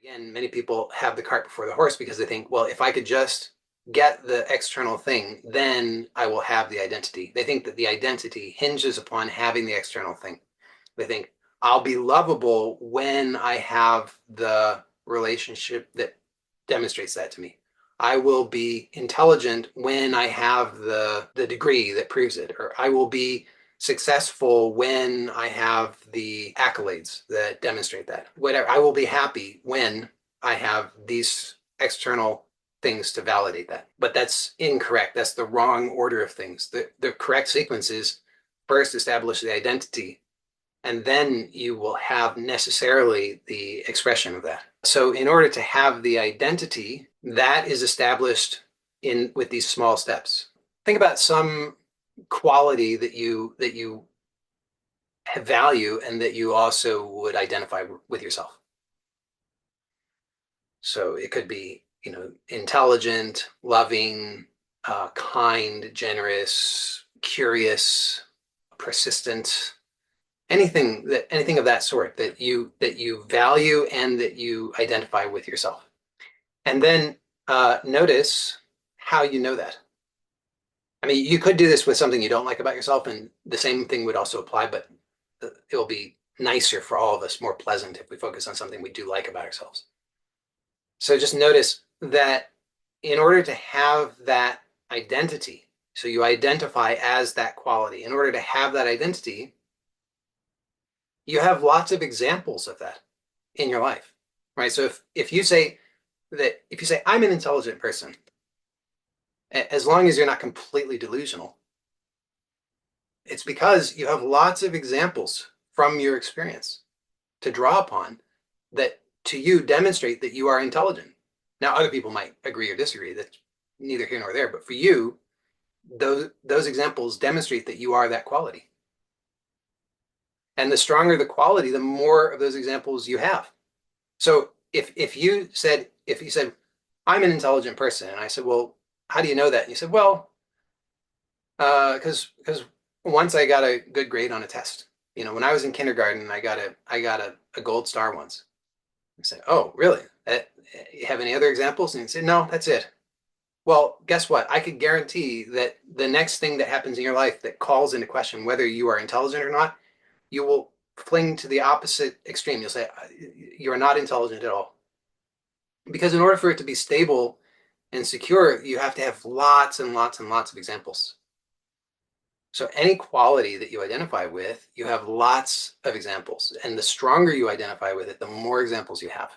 Again, many people have the cart before the horse because they think, well, if I could just get the external thing, then I will have the identity. They think that the identity hinges upon having the external thing. They think, I'll be lovable when I have the relationship that demonstrates that to me. I will be intelligent when I have the degree that proves it, or I will be successful when I have the accolades that demonstrate that. Whatever, I will be happy when I have these external things to validate that. But that's incorrect. That's the wrong order of things. The correct sequence is first establish the identity, and then you will have necessarily the expression of that. So in order to have the identity, that is established in with these small steps. Think about some quality that you value and that you also would identify with yourself. So it could be, intelligent, loving, kind, generous, curious, persistent, anything of that sort that you value and that you identify with yourself. And then notice how you know that. I mean, you could do this with something you don't like about yourself, and the same thing would also apply, but it will be nicer for all of us, more pleasant if we focus on something we do like about ourselves. So just notice that in order to have that identity, so you identify as that quality, in order to have that identity, you have lots of examples of that in your life, right? So if you say I'm an intelligent person, as long as you're not completely delusional, it's because you have lots of examples from your experience to draw upon that to you demonstrate that you are intelligent. Now, other people might agree or disagree. That's neither here nor there. But for you, those examples demonstrate that you are that quality. And the stronger the quality, the more of those examples you have. So if you said, I'm an intelligent person, and I said, well, how do you know that? And you said, well, because once I got a good grade on a test. When I was in kindergarten, I got a gold star once. I said, oh, really? You have any other examples? And he said, no, that's it. Well, guess what? I could guarantee that the next thing that happens in your life that calls into question whether you are intelligent or not, you will fling to the opposite extreme. You'll say, you are not intelligent at all. Because in order for it to be stable and secure, you have to have lots and lots and lots of examples. So any quality that you identify with, you have lots of examples. And the stronger you identify with it, the more examples you have.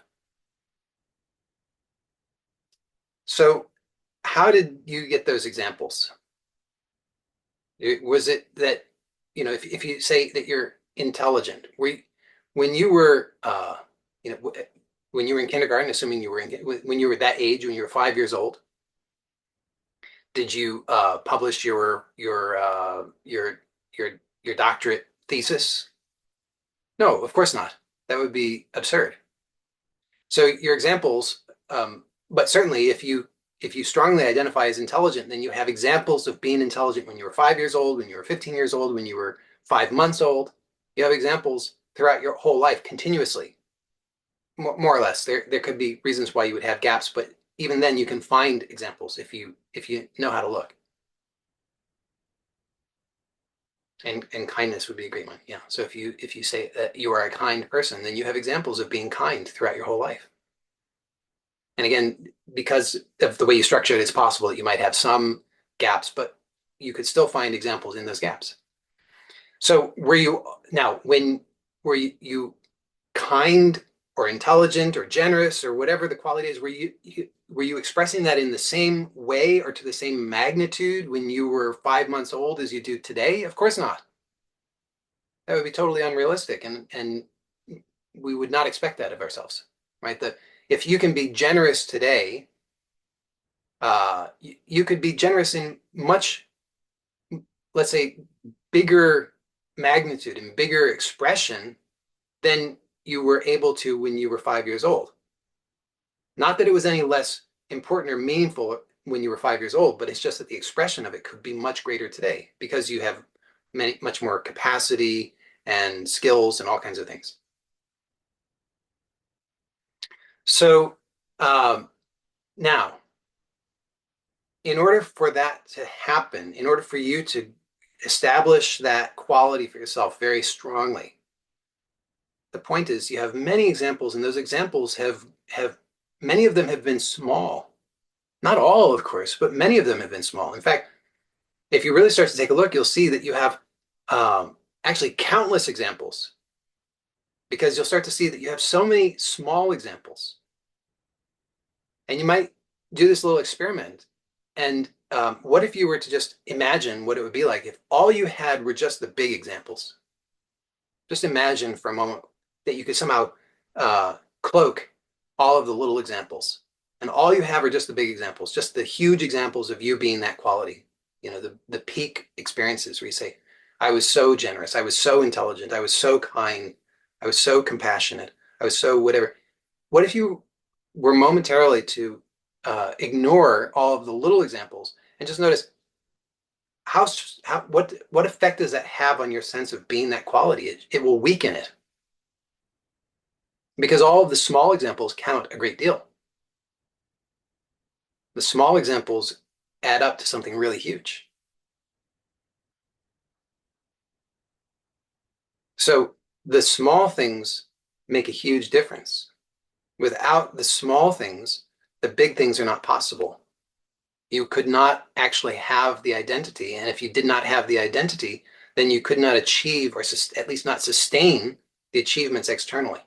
So how did you get those examples? Was it that, if you say that you're intelligent, when you were, when you were in kindergarten, assuming when you were that age, when you were 5 years old, did you publish your doctorate thesis? No, of course not. That would be absurd. So your examples, but certainly if you strongly identify as intelligent, then you have examples of being intelligent when you were 5 years old, when you were 15 years old, when you were 5 months old. You have examples throughout your whole life continuously, more or less. There could be reasons why you would have gaps, but even then you can find examples if you know how to look. And kindness would be a great one. Yeah. So if you say that you are a kind person, then you have examples of being kind throughout your whole life. And again, because of the way you structure it, it's possible that you might have some gaps, but you could still find examples in those gaps. So were you kind or intelligent or generous or whatever the quality is? Were you expressing that in the same way or to the same magnitude when you were 5 months old as you do today? Of course not. That would be totally unrealistic, and we would not expect that of ourselves, right? If you can be generous today, you could be generous in much, let's say, bigger magnitude and bigger expression than you were able to when you were 5 years old. Not that it was any less important or meaningful when you were 5 years old, but it's just that the expression of it could be much greater today because you have much more capacity and skills and all kinds of things. So now, in order for that to happen, in order for you to establish that quality for yourself very strongly, the point is you have many examples, and those examples have many of them have been small. Not all, of course, but many of them have been small. In fact, if you really start to take a look, you'll see that you have actually countless examples because you'll start to see that you have so many small examples. And you might do this little experiment. And what if you were to just imagine what it would be like if all you had were just the big examples? Just imagine for a moment that you could somehow cloak all of the little examples. And all you have are just the big examples, just the huge examples of you being that quality. The peak experiences where you say, I was so generous, I was so intelligent, I was so kind, I was so compassionate, I was so whatever. What if you were momentarily to ignore all of the little examples and just notice what effect does that have on your sense of being that quality? It will weaken it because all of the small examples count a great deal. The small examples add up to something really huge. So the small things make a huge difference. Without the small things, the big things are not possible. You could not actually have the identity. And if you did not have the identity, then you could not achieve or at least not sustain the achievements externally.